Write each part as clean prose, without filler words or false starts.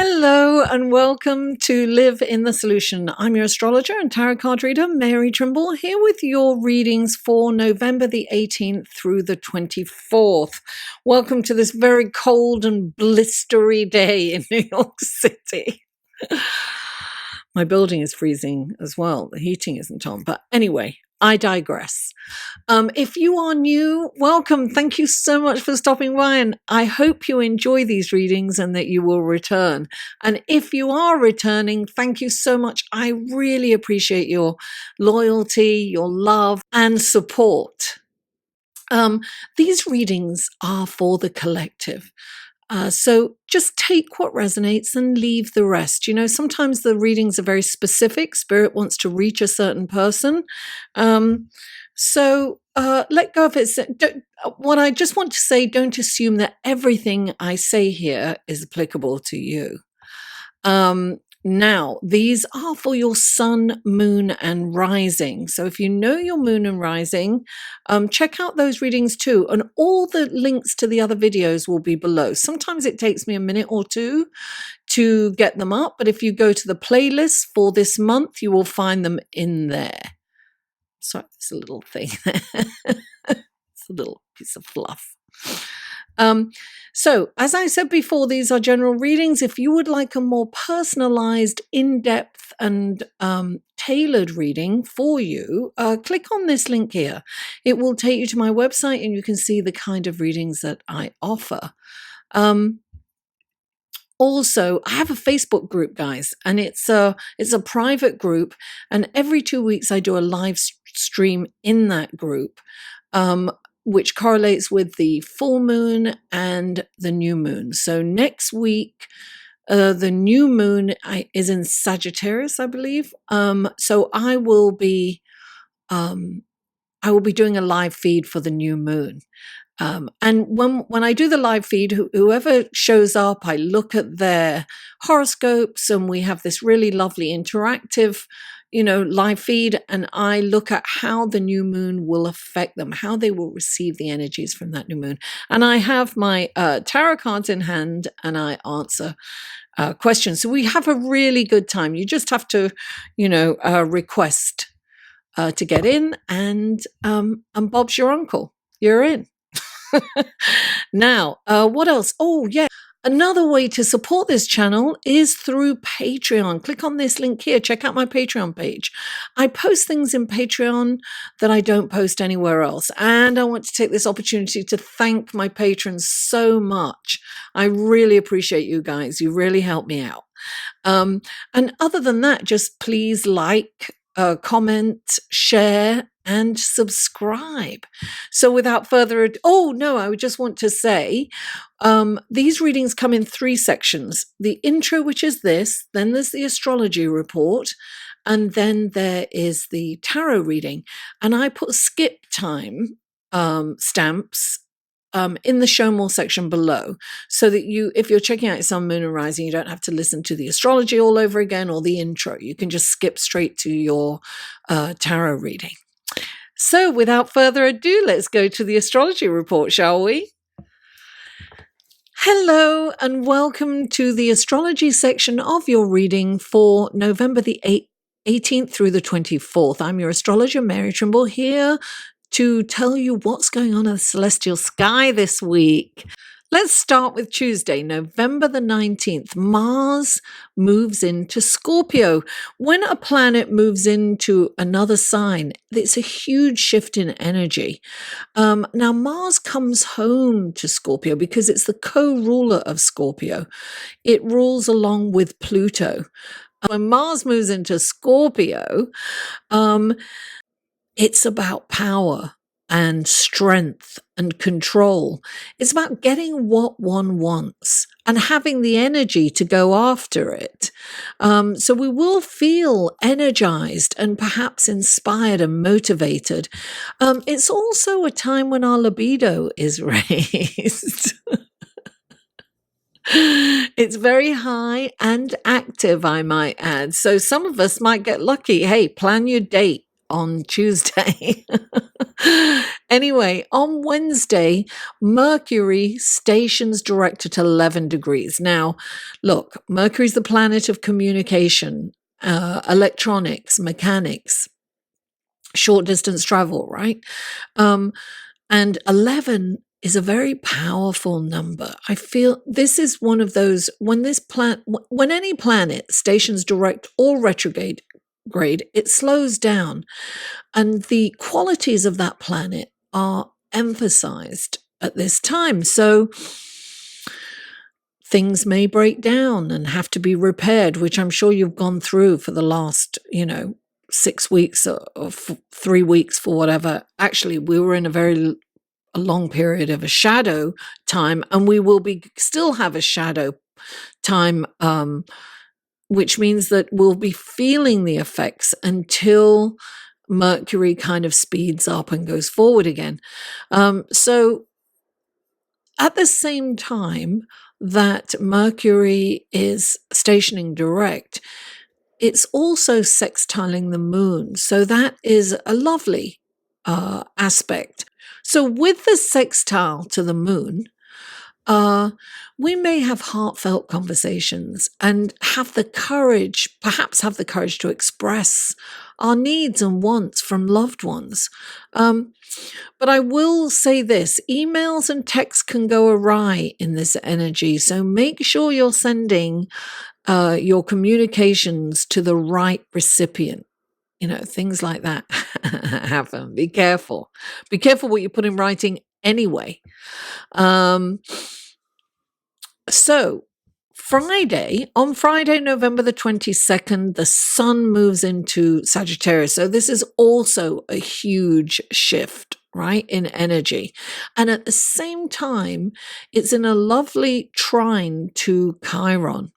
Hello and welcome to Live in the Solution. I'm your astrologer and tarot card reader, Mary Trimble, here with your readings for November the 18th through the 24th. Welcome to this very cold and blistery day in New York City. My building is freezing as well. The heating isn't on. But anyway, I digress. If you are new, welcome. Thank you so much for stopping by, and I hope you enjoy these readings and that you will return. And if you are returning, thank you so much. I really appreciate your loyalty, your love, and support. These readings are for the collective. So just take what resonates and leave the rest. You know, sometimes the readings are very specific. Spirit wants to reach a certain person. So let go of it. What I just want to say, don't assume that everything I say here is applicable to you. Now, these are for your sun, moon, and rising. So if you know your moon and rising, check out those readings too. And all the links to the other videos will be below. Sometimes it takes me a minute or two to get them up, but if you go to the playlist for this month, you will find them in there. Sorry, it's a little thing there. It's a little piece of fluff. So, as I said before, these are general readings. If you would like a more personalized, in-depth, and tailored reading for you, click on this link here. It will take you to my website and you can see the kind of readings that I offer. Also, I have a Facebook group, guys, and it's a private group, and every 2 weeks I do a live stream in that group, which correlates with the full moon and the new moon. So next week, the new moon is in Sagittarius, I believe. So I will be doing a live feed for the new moon. And when I do the live feed, whoever shows up, I look at their horoscopes, and we have this really lovely interactive, live feed, and I look at how the new moon will affect them, how they will receive the energies from that new moon. And I have my tarot cards in hand, and I answer questions. So we have a really good time. You just have to, request to get in, and Bob's your uncle. You're in. Now, what else? Oh, yeah. Another way to support this channel is through Patreon. Click on this link here. Check out my Patreon page. I post things in Patreon that I don't post anywhere else. And I want to take this opportunity to thank my patrons so much. I really appreciate you guys. You really help me out. And other than that, just please like, comment, share, and subscribe. So without further ado, I would just want to say, these readings come in 3 sections. The intro, which is this, then there's the astrology report, and then there is the tarot reading. And I put skip time stamps in the show more section below, so that if you're checking out your sun, moon, and rising, you don't have to listen to the astrology all over again or the intro. You can just skip straight to your tarot reading. So without further ado, let's go to the astrology report, shall we? Hello and welcome to the astrology section of your reading for November the 18th through the 24th. I'm your astrologer, Mary Trimble, here to tell you what's going on in the celestial sky this week. Let's start with Tuesday, November the 19th. Mars moves into Scorpio. When a planet moves into another sign, it's a huge shift in energy. Now, Mars comes home to Scorpio because it's the co-ruler of Scorpio. It rules along with Pluto. When Mars moves into Scorpio, it's about power and strength and control. It's about getting what one wants and having the energy to go after it. So we will feel energized and perhaps inspired and motivated. It's also a time when our libido is raised. It's very high and active, I might add. So some of us might get lucky. Hey, plan your date on Tuesday. Anyway, on Wednesday, Mercury stations direct at 11 degrees. Now, look, Mercury's the planet of communication, electronics, mechanics, short distance travel, right? And 11 is a very powerful number. I feel this is one of those when any planet stations direct or retrograde, it slows down, and the qualities of that planet are emphasized at this time. So things may break down and have to be repaired, which I'm sure you've gone through for the last, 6 weeks or 3 weeks for whatever. Actually, we were in a long period of a shadow time, and we will still have a shadow time, which means that we'll be feeling the effects until Mercury kind of speeds up and goes forward again. So at the same time that Mercury is stationing direct, it's also sextiling the moon. So that is a lovely aspect. So with the sextile to the moon, we may have heartfelt conversations and perhaps have the courage to express our needs and wants from loved ones. But I will say this, emails and texts can go awry in this energy. So make sure you're sending your communications to the right recipient. Things like that happen. Be careful. Be careful what you put in writing anyway. So on Friday, November the 22nd, the sun moves into Sagittarius. So this is also a huge shift, right, in energy. And at the same time, it's in a lovely trine to Chiron.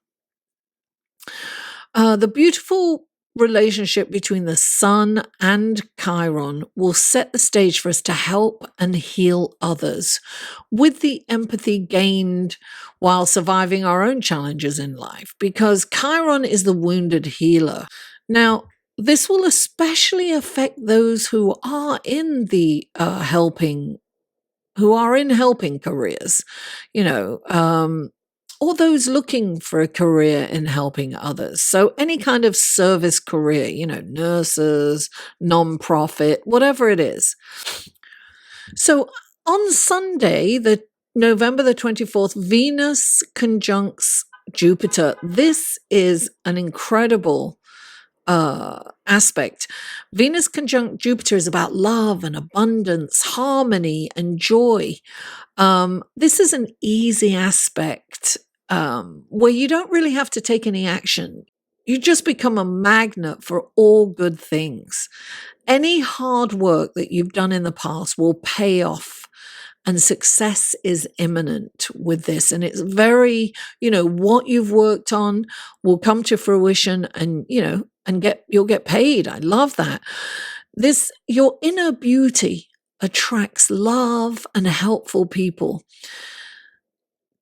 The beautiful relationship between the sun and Chiron will set the stage for us to help and heal others with the empathy gained while surviving our own challenges in life, because Chiron is the wounded healer. Now, this will especially affect those who are in the helping careers, or those looking for a career in helping others. So any kind of service career, nurses, non-profit, whatever it is. So on Sunday, November the 24th, Venus conjuncts Jupiter. This is an incredible aspect. Venus conjunct Jupiter is about love and abundance, harmony and joy. This is an easy aspect where you don't really have to take any action. You just become a magnet for all good things. Any hard work that you've done in the past will pay off, and success is imminent with this. And it's very, what you've worked on will come to fruition, and, you'll get paid. I love that. Your inner beauty attracts love and helpful people.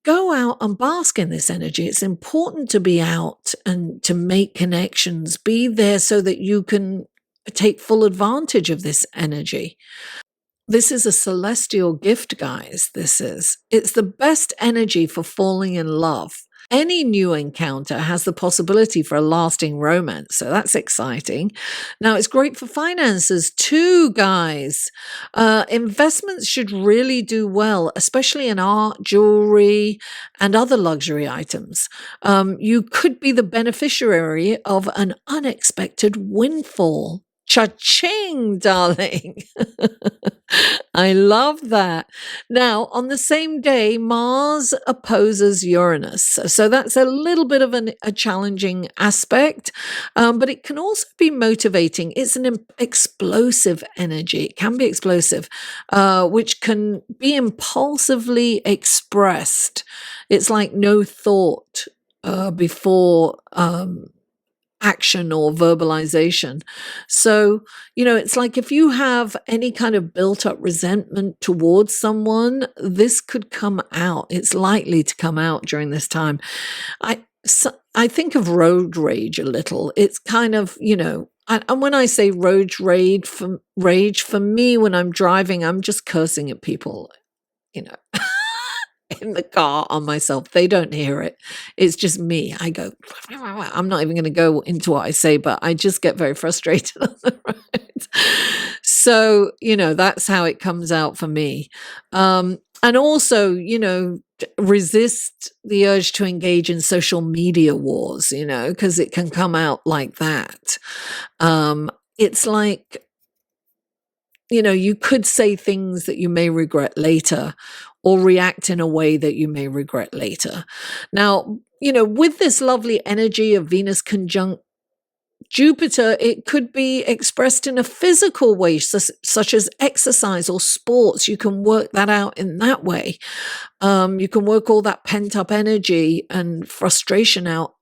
Go out and bask in this energy. It's important to be out and to make connections. Be there so that you can take full advantage of this energy. This is a celestial gift, guys. It's the best energy for falling in love. Any new encounter has the possibility for a lasting romance, so that's exciting. Now, it's great for finances too, guys. Investments should really do well, especially in art, jewelry, and other luxury items. You could be the beneficiary of an unexpected windfall. Cha-ching, darling. I love that. Now, on the same day, Mars opposes Uranus. So that's a little bit of a challenging aspect, but it can also be motivating. It's an explosive energy. It can be explosive, which can be impulsively expressed. It's like no thought before action or verbalization. So, it's like if you have any kind of built up resentment towards someone, this could come out. It's likely to come out during this time. I think of road rage a little. It's kind of, And when I say rage for me, when I'm driving, I'm just cursing at people, you know, in the car on myself. They don't hear it. It's just me. I go, I'm not even going to go into what I say, but I just get very frustrated on the road. So, you know, that's how it comes out for me. And also, you know, resist the urge to engage in social media wars, you know, because it can come out like that. It's like, you know, you could say things that you may regret later or react in a way that you may regret later. Now, you know, with this lovely energy of Venus conjunct Jupiter, it could be expressed in a physical way, such as exercise or sports. You can work that out in that way. You can work all that pent up energy and frustration out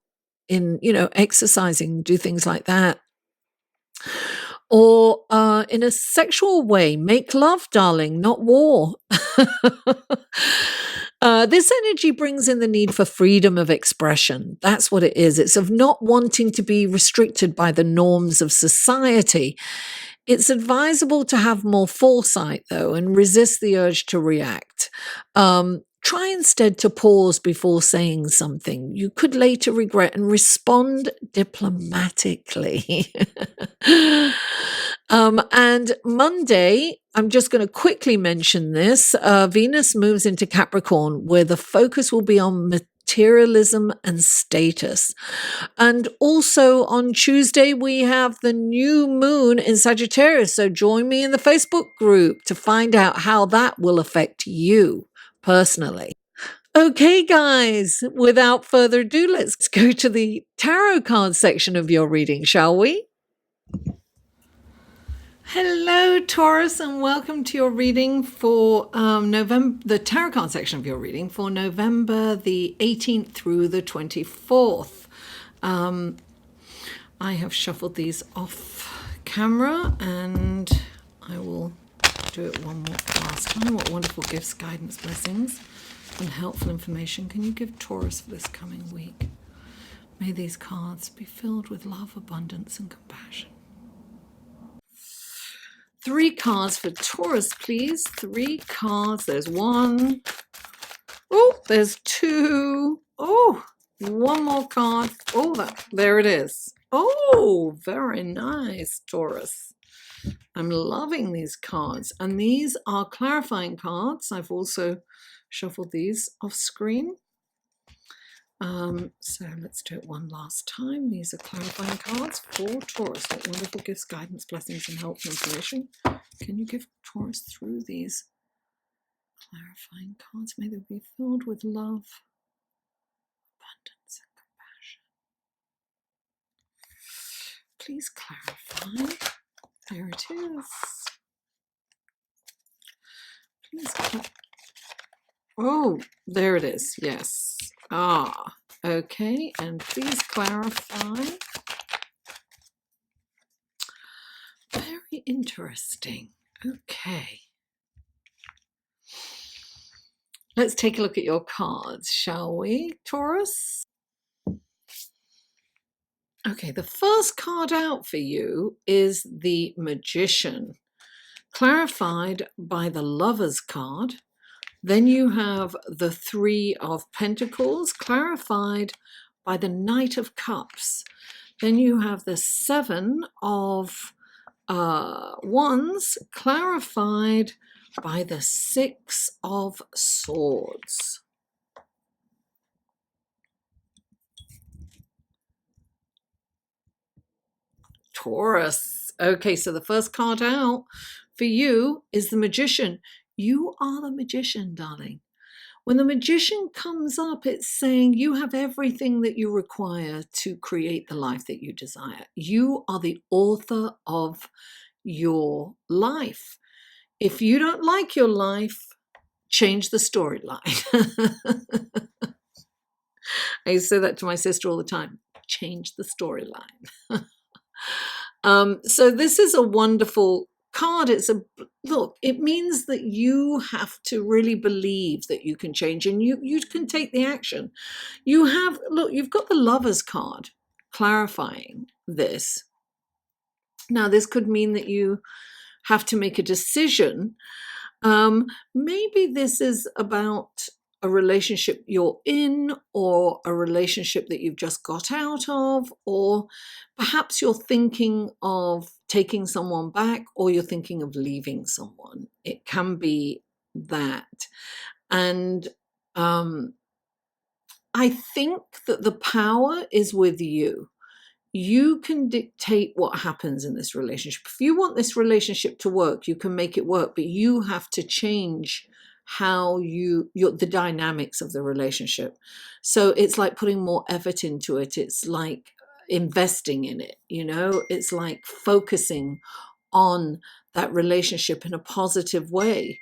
in, you know, exercising, do things like that. Or in a sexual way, make love, darling, not war. This energy brings in the need for freedom of expression. That's what it is. It's of not wanting to be restricted by the norms of society. It's advisable to have more foresight, though, and resist the urge to react. Try instead to pause before saying something you could later regret and respond diplomatically. And Monday, I'm just going to quickly mention this. Venus moves into Capricorn, where the focus will be on materialism and status. And also on Tuesday, we have the new moon in Sagittarius. So join me in the Facebook group to find out how that will affect you personally. Okay, guys, without further ado, let's go to the tarot card section of your reading, shall we? Hello, Taurus, and welcome to your reading for November, the tarot card section of your reading for November the 18th through the 24th. I have shuffled these off camera, and I will do it one more last time. What wonderful gifts, guidance, blessings, and helpful information can you give Taurus for this coming week? May these cards be filled with love, abundance, and compassion. 3 cards for Taurus, please. 3 cards. There's 1. Oh, there's 2. Oh, 1 more card. Oh, there it is. Oh, very nice, Taurus. I'm loving these cards. And these are clarifying cards. I've also shuffled these off screen. So let's do it one last time. These are clarifying cards for Taurus. What wonderful gifts, guidance, blessings, and helpful information can you give Taurus through these clarifying cards? May they be filled with love, abundance, and compassion. Please clarify. There it is. Please oh, there it is. Yes. Ah, okay. And please clarify. Very interesting. Okay. Let's take a look at your cards, shall we, Taurus? Okay, the first card out for you is the Magician, clarified by the Lover's card. Then you have the 3 of Pentacles, clarified by the Knight of Cups. Then you have the 7 of Wands, clarified by the 6 of Swords. Taurus. Okay, so the first card out for you is the Magician. You are the magician, darling. When the Magician comes up, it's saying you have everything that you require to create the life that you desire. You are the author of your life. If you don't like your life, change the storyline. I used to say that to my sister all the time. Change the storyline. So this is a wonderful card. Look, it means that you have to really believe that you can change, and you can take the action. You've got the Lover's card clarifying this. Now, this could mean that you have to make a decision. Maybe this is about a relationship you're in, or a relationship that you've just got out of, or perhaps you're thinking of taking someone back, or you're thinking of leaving someone. It can be that. And I think that the power is with you. You can dictate what happens in this relationship. If you want this relationship to work, you can make it work, but you have to change how the dynamics of the relationship. So it's like putting more effort into it. It's like investing in it, it's like focusing on that relationship in a positive way.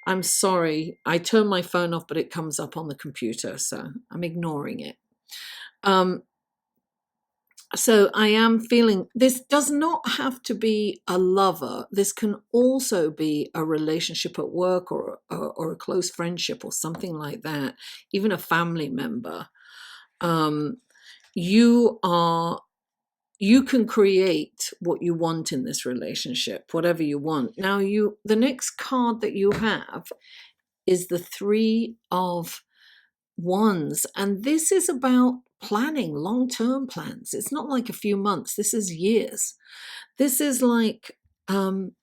I'm sorry, I turn my phone off, but it comes up on the computer, so I'm ignoring it. So I am feeling this does not have to be a lover. This can also be a relationship at work, or a close friendship, or something like that, even a family member. You can create what you want in this relationship, whatever you want. Now, the next card that you have is the Three of Wands, and this is about planning, long-term plans. It's not like a few months. This is years. This is like, look,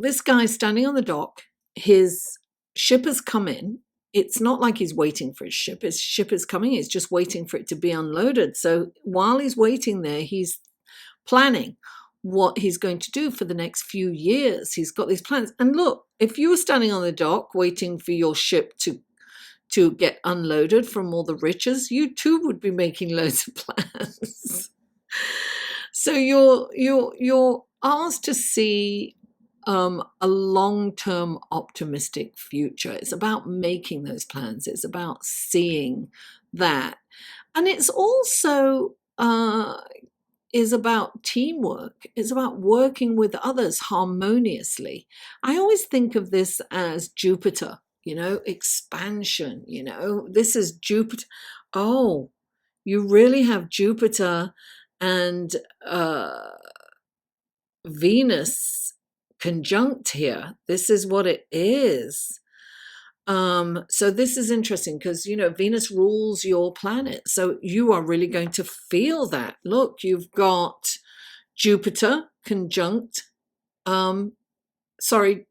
this guy's standing on the dock. His ship has come in. It's not like he's waiting for his ship. His ship is coming. He's just waiting for it to be unloaded. So while he's waiting there, he's planning what he's going to do for the next few years. He's got these plans. And look, if you were standing on the dock waiting for your ship to get unloaded from all the riches, you too would be making loads of plans. So you're asked to see a long-term optimistic future. It's about making those plans. It's about seeing that. And it's also is about teamwork. It's about working with others harmoniously. I always think of this as Jupiter, expansion, this is Jupiter. Oh, you really have Jupiter and Venus conjunct here. This is what it is. So this is interesting because, Venus rules your planet. So you are really going to feel that. Look, you've got Jupiter conjunct, Jupiter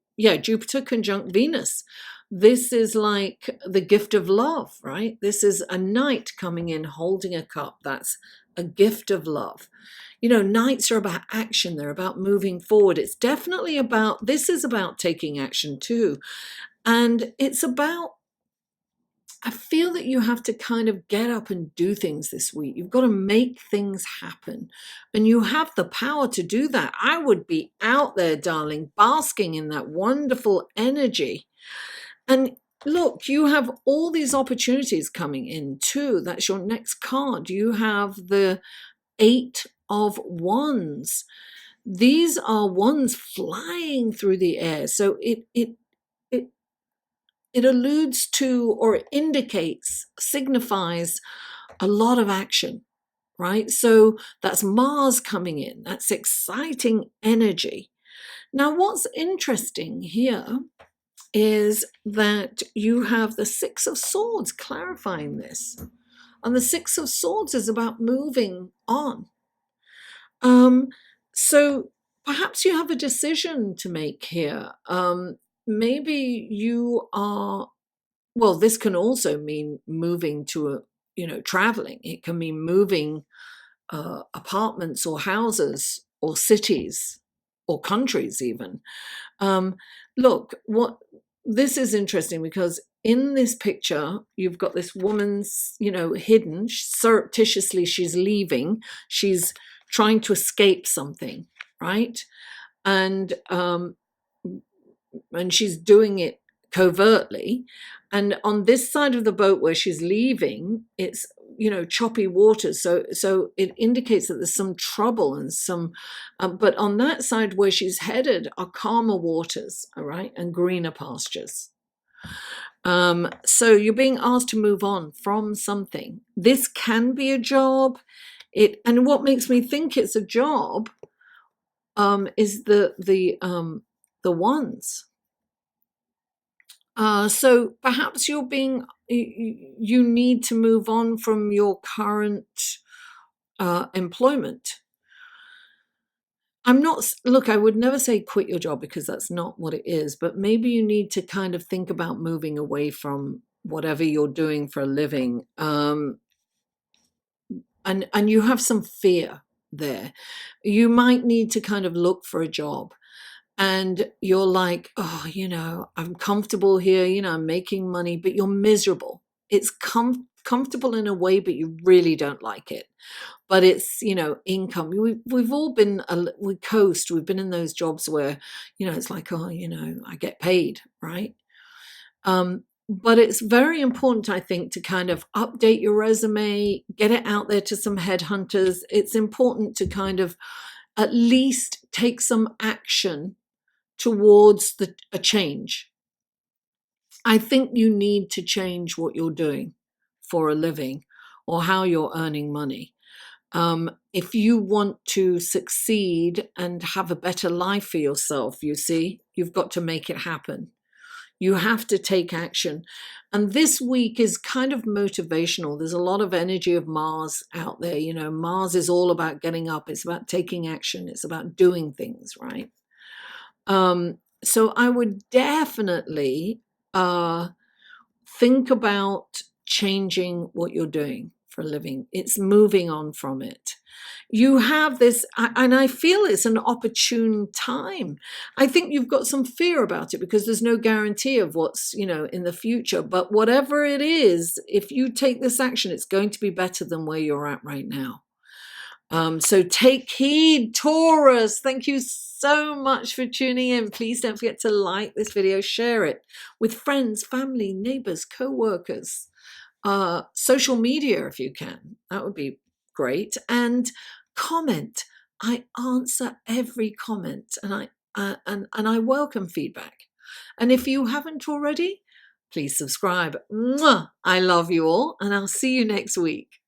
conjunct Venus. This is like the gift of love, right? This is a knight coming in holding a cup. That's a gift of love. Knights are about action. They're about moving forward. It's definitely this is about taking action too. And it's about, I feel that you have to kind of get up and do things this week. You've got to make things happen. And you have the power to do that. I would be out there, darling, basking in that wonderful energy. And look, you have all these opportunities coming in too. That's your next card. You have the Eight of Wands. These are wands flying through the air. So it alludes to, or indicates, signifies a lot of action, right? So that's Mars coming in. That's exciting energy. Now, what's interesting here is that you have the Six of Swords clarifying this. And the Six of Swords is about moving on. So perhaps you have a decision to make here. Maybe you are, well, this can also mean moving to traveling. It can mean moving apartments or houses or cities or countries even. Look, this is interesting because in this picture, you've got this woman's, hidden, surreptitiously she's leaving. She's trying to escape something, right? And she's doing it covertly. And on this side of the boat where she's leaving, it's choppy waters. So it indicates that there's some trouble and some. But on that side where she's headed are calmer waters, all right, and greener pastures. So you're being asked to move on from something. This can be a job. And what makes me think it's a job is the ones. So perhaps you need to move on from your current employment. I would never say quit your job, because that's not what it is, but maybe you need to kind of think about moving away from whatever you're doing for a living. And you have some fear there. You might need to kind of look for a job, and you're like, oh, I'm comfortable here, I'm making money, but you're miserable. It's comfortable in a way, but you really don't like it. But it's, income. We've all been, we coast, we've been in those jobs where, it's like, oh, I get paid, right? But it's very important, I think, to kind of update your resume, get it out there to some headhunters. It's important to kind of at least take some action towards a change. I think you need to change what you're doing for a living or how you're earning money. If you want to succeed and have a better life for yourself, you've got to make it happen. You have to take action. And this week is kind of motivational. There's a lot of energy of Mars out there. Mars is all about getting up. It's about taking action. It's about doing things, right? So I would definitely think about changing what you're doing for a living. It's moving on from it. You have this, and I feel it's an opportune time. I think you've got some fear about it because there's no guarantee of what's, in the future. But whatever it is, if you take this action, it's going to be better than where you're at right now. So take heed, Taurus. Thank you so much for tuning in. Please don't forget to like this video, share it with friends, family, neighbors, co-workers, social media if you can. That would be great. And comment. I answer every comment, and I welcome feedback. And if you haven't already, please subscribe. Mwah! I love you all, and I'll see you next week.